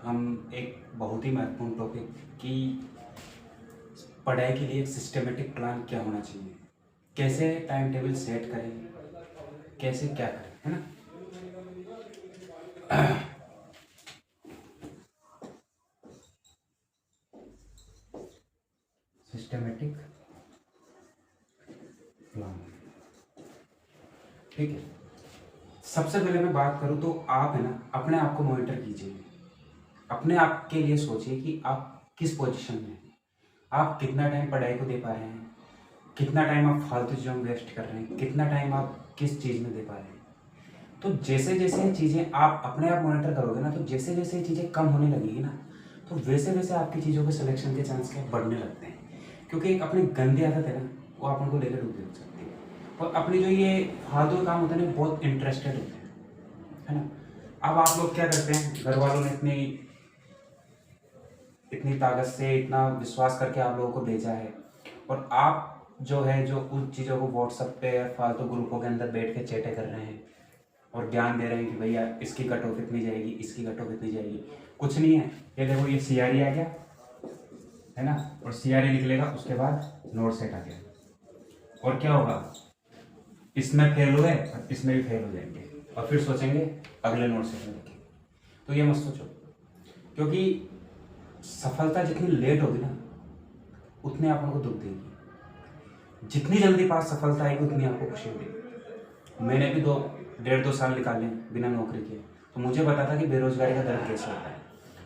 हम एक बहुत ही महत्वपूर्ण टॉपिक की पढ़ाई के लिए एक सिस्टमेटिक प्लान क्या होना चाहिए, कैसे टाइम टेबल सेट करें, कैसे क्या करें, है ना। सिस्टमेटिक प्लान, ठीक है। सबसे पहले मैं बात करूं तो आप है ना अपने आप को मॉनिटर कीजिए। अपने आप के लिए सोचिए कि आप किस पोजीशन में हैं, आप कितना टाइम पढ़ाई को दे पा रहे हैं, कितना टाइम आप फालतू चीज़ों में वेस्ट कर रहे हैं, कितना टाइम आप किस चीज़ में दे पा रहे हैं। तो जैसे जैसे ये चीज़ें आप अपने आप मॉनिटर करोगे ना, तो जैसे जैसे ये चीज़ें कम होने लगेगी ना, तो वैसे वैसे आपकी चीज़ों के सिलेक्शन के चांस क्या बढ़ने लगते हैं। क्योंकि एक अपनी गंदी आदत है ना, वो अपन को लेकर डूबे हो सकती है। और अपनी जो ये फालतू काम होता है ना, बहुत इंटरेस्टेड होते हैं, है ना। अब आप लोग क्या करते हैं, घर वालों ने इतनी ताकत से इतना विश्वास करके आप लोगों को भेजा है, और आप जो है जो उन चीज़ों को व्हाट्सएप पे या फालतू ग्रुपों के अंदर बैठ के चैटें कर रहे हैं और ज्ञान दे रहे हैं कि भैया इसकी कट ऑफ इतनी जाएगी, इसकी कट ऑफ इतनी जाएगी। कुछ नहीं है, ये देखो ये सीआरई आ गया है ना, और सीआरई लिख लेगा, उसके बाद नोट सेट आ गया, और क्या होगा, इसमें फेल हुए और इसमें भी फेल हो जाएंगे, और फिर सोचेंगे अगले नोट सेट में लिखेंगे। तो ये मत सोचो, क्योंकि सफलता जितनी लेट होगी ना, उतने अपन को दुख देगी। जितनी जल्दी पास सफलता आएगी, उतनी आपको खुशी होगी। मैंने भी 1.5-2 साल निकाले बिना नौकरी के, तो मुझे पता था कि बेरोजगारी का दर्द कैसे होता है।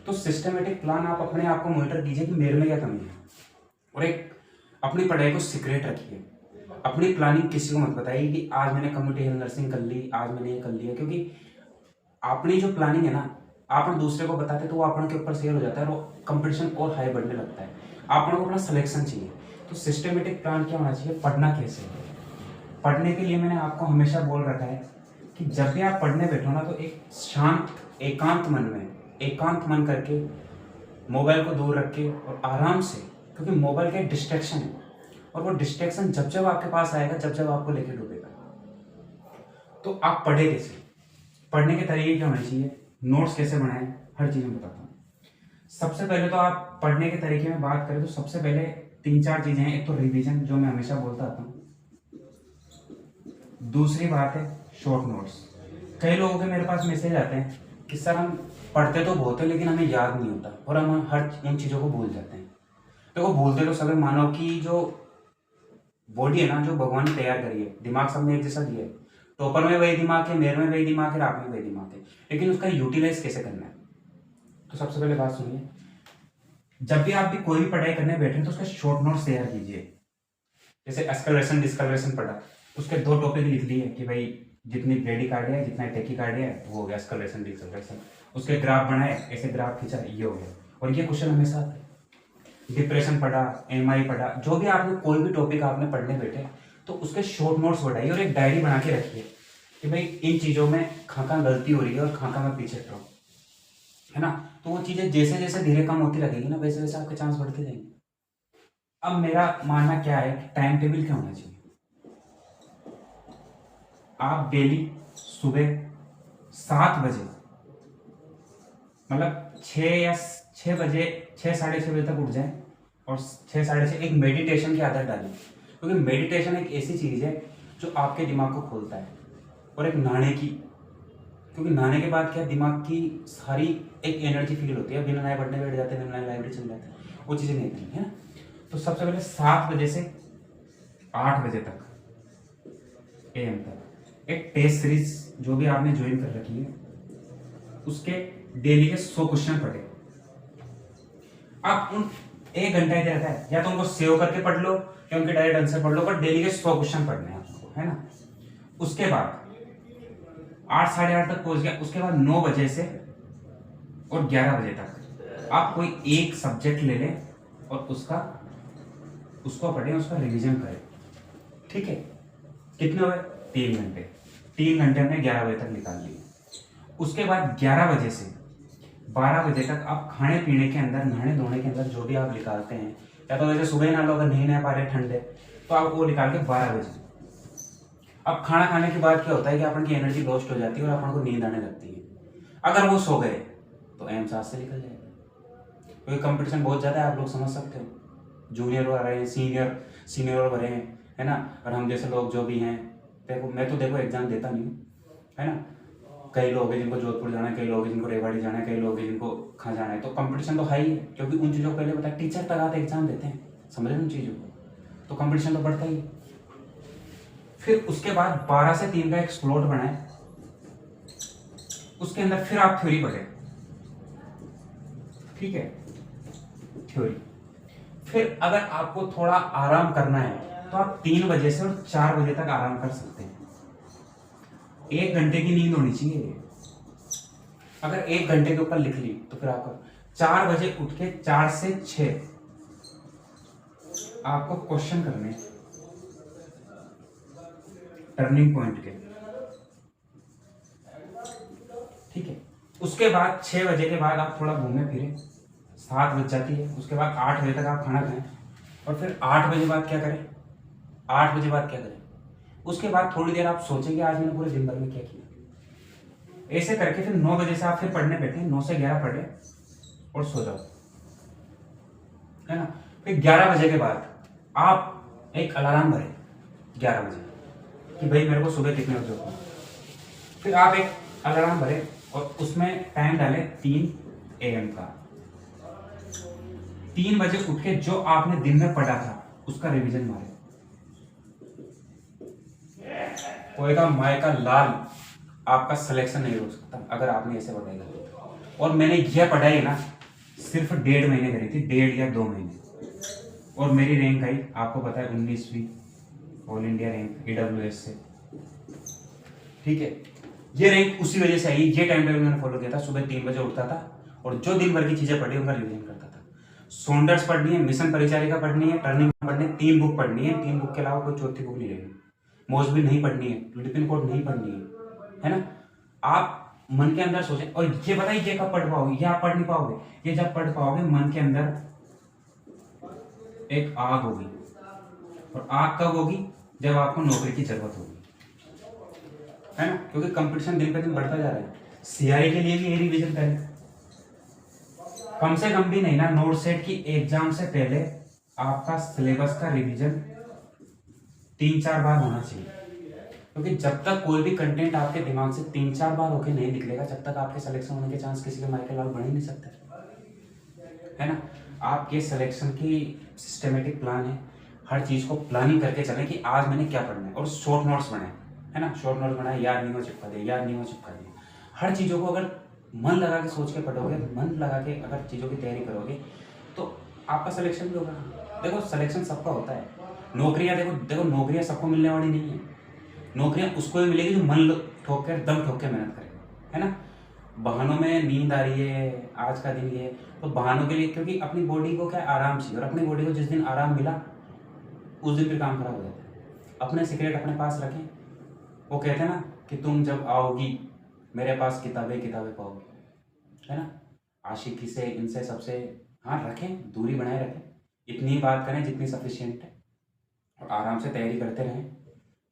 तो सिस्टमेटिक प्लान आप अपने आप को मॉनिटर कीजिए कि मेरे में क्या कमी है, और एक अपनी पढ़ाई को सीक्रेट रखिए। अपनी प्लानिंग किसी को मत बताइए कि आज मैंने कम्युनिटी हेल्थ नर्सिंग कर ली, आज मैंने ये कर लिया, क्योंकि अपनी जो प्लानिंग है ना, आप दूसरे को बताते तो वो अपन के ऊपर शेयर हो जाता है, और कंपटीशन और हाई बढ़ने लगता है। अपन को अपना सिलेक्शन चाहिए। तो सिस्टमेटिक प्लान क्या होना चाहिए, पढ़ना कैसे है। पढ़ने के लिए मैंने आपको हमेशा बोल रखा है कि जब भी आप पढ़ने बैठो ना, तो एक शांत एकांत मन करके मोबाइल को दूर रख के और आराम से, क्योंकि मोबाइल का डिस्ट्रैक्शन है, और वो डिस्ट्रैक्शन जब जब आपके पास आएगा, जब जब आपको लेके डूबेगा। तो आप पढ़े कैसे, पढ़ने के तरीके क्या होने चाहिए, नोट्स कैसे बनाएं, हर चीज़ में बताता हूँ। सबसे पहले तो आप पढ़ने के तरीके में बात करें तो सबसे पहले 3-4 चीज़ें हैं। एक तो रिवीजन, जो मैं हमेशा बोलता आता हूँ। दूसरी बात है शॉर्ट नोट्स। कई लोगों के मेरे पास मैसेज आते हैं कि सर हम पढ़ते तो बहुत है, लेकिन हमें याद नहीं होता, और हम हर उन चीज़ों को भूल जाते हैं। देखो, भूलते तो सभी, मानव की जो बॉडी है ना, जो भगवान ने तैयार करी है, दिमाग सब ने एक जैसा दिया है। टॉपर में वही दिमाग है, मेरे में वही दिमाग है, आप में वही दिमाग है, लेकिन उसका यूटिलाइज कैसे करना है। तो सबसे पहले बात सुनिए, जब भी आप भी कोई भी पढ़ाई करने बैठे तो उसका शॉर्ट नोट्स तैयार कीजिए। जैसे एक्सकलरेशन डिस्कलरेशन पढ़ा, उसके 2 टॉपिक लिख लिए कि भाई जितनी ब्रेडिकार्डिया है, जितना टेकिकार्डिया है, वो हो गया एक्सकलरेशन डिस्कलरेशन। उसके ग्राफ बनाए, ऐसे ग्राफ खींचा, ये हो गया। और ये क्वेश्चन हमेशा आते हैं। डिप्रेशन पढ़ा, एमआई पढ़ा, जो भी आपने कोई भी टॉपिक आपने पढ़ने बैठे, तो उसके शॉर्ट नोट्स बढ़ाइए और एक डायरी बना के रखिए कि भाई इन चीज़ों में कहाँ गलती हो रही है और कहाँ मैं पीछे हट रहा हूँ, है ना। तो वो चीज़ें जैसे जैसे धीरे कम होती रहेगी ना, वैसे वैसे आपके चांस बढ़ते जाएंगे। अब मेरा मानना क्या है कि टाइम टेबल क्या होना चाहिए। आप डेली सुबह 7 बजे, मतलब 6 बजे, 6-6:30 बजे तक उठ जाएं, और 6-6:30 एक मेडिटेशन की आदत डालें। क्योंकि मेडिटेशन एक ऐसी चीज़ है जो आपके दिमाग को खोलता है, और एक नहाने की, क्योंकि नहाने के बाद क्या, दिमाग की सारी एक एनर्जी फील होती है। बिना नहाए पढ़ने बैठ जाते हैं, बिना नहाए लाइब्रेरी चल जाते हैं, वो चीज़ें नहीं करनी है ना। तो सबसे पहले 7 बजे से 8 बजे तक, AM तक, एक टेस्ट सीरीज जो भी आपने ज्वाइन कर रखी है, उसके डेली के 100 क्वेश्चन पढ़े। आप उन 1 घंटा ही रहता है, या तो उनको सेव करके पढ़ लो या उनके डायरेक्ट आंसर पढ़ लो, पर डेली के 100 क्वेश्चन पढ़ने हैं आपको, है ना। उसके बाद 8-8:30 तक पहुंच गया, उसके बाद 9 बजे से और 11 बजे तक आप कोई एक सब्जेक्ट ले लें और उसको पढ़ें, उसका रिवीजन करें, ठीक है। कितने हुए, 3 घंटे। 3 घंटे हमने 11 बजे तक निकाल लिए। उसके बाद 11 बजे से 12 बजे तक आप खाने पीने के अंदर, नहाने धोने के अंदर जो भी आप निकालते हैं, या तो वैसे सुबह ही ना लो, अगर नहीं नहा पा रहे ठंडे, तो आप वो निकाल के 12 बजे। अब खाना खाने के बाद क्या होता है कि अपन की एनर्जी लॉस्ट हो जाती है और अपन को नींद आने लगती है। अगर वो सो गए तो एम्स हाथ से निकल जाएगा, क्योंकि कंपटीशन बहुत ज़्यादा है, आप लोग समझ सकते हो। जूनियर आ रहे हैं, सीनियर भरे हैं, है ना। और हम जैसे लोग जो भी हैं, देखो मैं तो देखो एग्जाम देता नहीं हूँ, है ना। कई लोग हैं जिनको जोधपुर जाना है, कई लोग हैं जिनको रेवाड़ी जाना है, कई लोग हैं जिनको कहाँ जाना है, तो कंपटीशन तो हाई है, क्योंकि उन चीज़ों को पहले पता है, टीचर तक आते एग्जाम देते हैं, समझ रहे उन चीज़ों को, तो कंपटीशन तो बढ़ता ही है। फिर उसके बाद 12 से 3 का एक स्लॉट बनाए, उसके अंदर फिर आप थ्योरी पढ़े, ठीक है, थ्योरी। फिर अगर आपको थोड़ा आराम करना है तो आप 3 बजे से और 4 बजे तक आराम कर सकते हैं। 1 घंटे की नींद होनी चाहिए। अगर 1 घंटे के ऊपर लिख ली तो फिर आपको 4 बजे उठ के 4 से 6 आपको क्वेश्चन करने टर्निंग पॉइंट के, ठीक है। उसके बाद 6 बजे के बाद आप थोड़ा घूमे फिरे, 7 बज जाती है, उसके बाद 8 बजे तक आप खाना खाएं, और फिर 8 बजे बाद क्या करें, 8 बजे बाद क्या करें, उसके बाद थोड़ी देर आप सोचेंगे आज मैंने पूरे दिन भर में क्या किया। ऐसे करके फिर 9 बजे से आप फिर पढ़ने बैठे, 9 से 11 पढ़े और सो जाओ, है ना। फिर 11 बजे के बाद आप एक अलार्म भरे 11 बजे कि भाई मेरे को सुबह कितने बजे उठना। फिर आप एक अलार्म भरे और उसमें टाइम डाले 3 AM का। 3 बजे उठ के जो आपने दिन में पढ़ा था उसका रिवीजन मारे, कोई का माय का लाल आपका सिलेक्शन नहीं हो सकता अगर आपने ऐसे पढ़ाई। और मैंने यह पढ़ाई ना सिर्फ 1.5 महीने करी थी, 1.5 या 2 महीने, और मेरी रैंक आई आपको पता है 19वीं ऑल इंडिया रैंक AWS से, ठीक है। ये रैंक उसी वजह से आई, ये टाइम टेबल मैंने फॉलो किया था, सुबह 3 बजे उठता था और जो दिन भर की चीजें पढ़ी उनका रिवीजन करता था। सॉन्डर्स पढ़नी है, मिशन परिचारिका पढ़नी है, टर्निंग पढ़नी है, 3 बुक पढ़नी है, 3 बुक के अलावा कोई चौथी बुक नहीं लेनी, मोस्टली नहीं पढ़नी है, लिपिन कोड नहीं पढ़नी है ना। आप मन के अंदर सोचें, और ये बताइए ये कब पढ़ पाओगे, ये आप पढ़ नहीं पाओगे, ये जब पढ़ पाओगे मन के अंदर एक आग होगी, और आग कब होगी, जब आपको नौकरी की जरूरत होगी, है ना। क्योंकि कंपटीशन दिन पे दिन बढ़ता जा रहा है। CRE के लिए भी ये रिवीजन करें, कम से कम भी नहीं ना, नोट सेट की एग्जाम से पहले आपका सिलेबस का रिवीजन 3-4 बार होना चाहिए, क्योंकि जब तक कोई भी कंटेंट आपके दिमाग से 3-4 बार होके नहीं निकलेगा, जब तक आपके सिलेक्शन होने के चांस किसी के माइकल लाल बढ़ ही नहीं सकते, है ना। आपके सिलेक्शन की सिस्टमेटिक प्लान है, हर चीज को प्लानिंग करके चलें कि आज मैंने क्या पढ़ना है, और शॉर्ट नोट्स बनाए, है ना। शॉर्ट नोट्स बनाए, याद नहीं हो चिपका दिया, याद नहीं हो चिपका दिया। हर चीज़ों को अगर मन लगा के सोच के पढ़ोगे, मन लगा के अगर चीज़ों की तैयारी करोगे तो आपका सिलेक्शन भी होगा। देखो सिलेक्शन सबका होता है, नौकरियां देखो नौकरियां सबको मिलने वाली नहीं है, नौकरियां उसको भी मिलेगी जो मन ठोक कर दम ठोक के मेहनत करेगा, है ना। बहानों में नींद आ रही है, आज का दिन ये, तो बहानों के लिए, क्योंकि अपनी बॉडी को क्या आराम चाहिए, और अपनी बॉडी को जिस दिन आराम मिला उस दिन फिर काम खराब हो जाता है। अपने सिगरेट अपने पास रखें, वो कहते हैं ना कि तुम जब आओगी मेरे पास किताबें पाओगी, है ना। आशिकी से, इनसे सबसे हाँ रखें, दूरी बनाए रखें, इतनी बात करें जितनी सफिशिएंट है, और आराम से तैयारी करते रहें,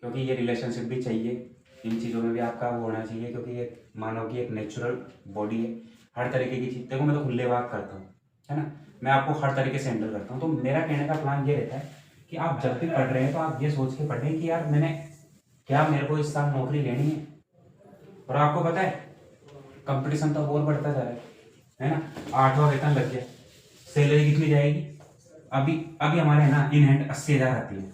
क्योंकि ये रिलेशनशिप भी चाहिए, इन चीज़ों में भी आपका वो होना चाहिए, क्योंकि ये मानव की एक नेचुरल बॉडी है। हर तरीके की चीज़, देखो मैं तो खुले बात करता हूँ, है ना, मैं आपको हर तरीके से हैंडल करता हूँ। तो मेरा कहने का प्लान ये रहता है कि आप जब भी पढ़ रहे हैं तो आप ये सोच के पढ़ें कि यार मेरे को इस साल नौकरी लेनी है। और आपको पता है कंपटीशन तो और बढ़ता जा रहा है ना। 8वां वेतन लग गया, सैलरी कितनी जाएगी, अभी हमारे ना इन हैंड 80,000 आती है,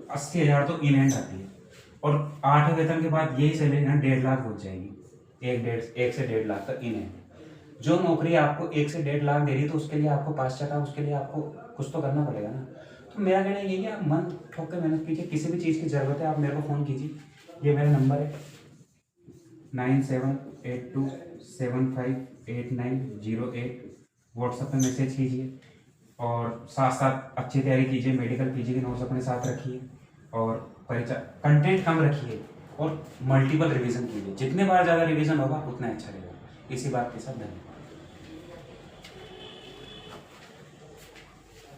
80,000 तो इन हैंड आती है, और 8वें वेतन के बाद यही सैलरी ना 1.5 लाख पहुंच जाएगी, 1 से 1.5 लाख तक इन हैंड। जो नौकरी आपको 1 से 1.5 लाख दे रही है तो उसके लिए आपको पाश्चात्य, उसके लिए आपको कुछ तो करना पड़ेगा ना। तो मेरा कहना यही है, आप मन ठोक के मेहनत कीजिए, किसी भी चीज़ की ज़रूरत है आप मेरे को फ़ोन कीजिए, ये मेरा नंबर है 9782758908, व्हाट्सएप पे मैसेज कीजिए, और साथ साथ अच्छी तैयारी कीजिए, मेडिकल कीजिए, नोट्स अपने साथ रखिए, और परीक्षा कंटेंट कम रखिए, और मल्टीपल रिवीजन कीजिए, जितने बार ज़्यादा रिवीजन होगा उतना अच्छा रहेगा। इसी बात के साथ धन्यवाद।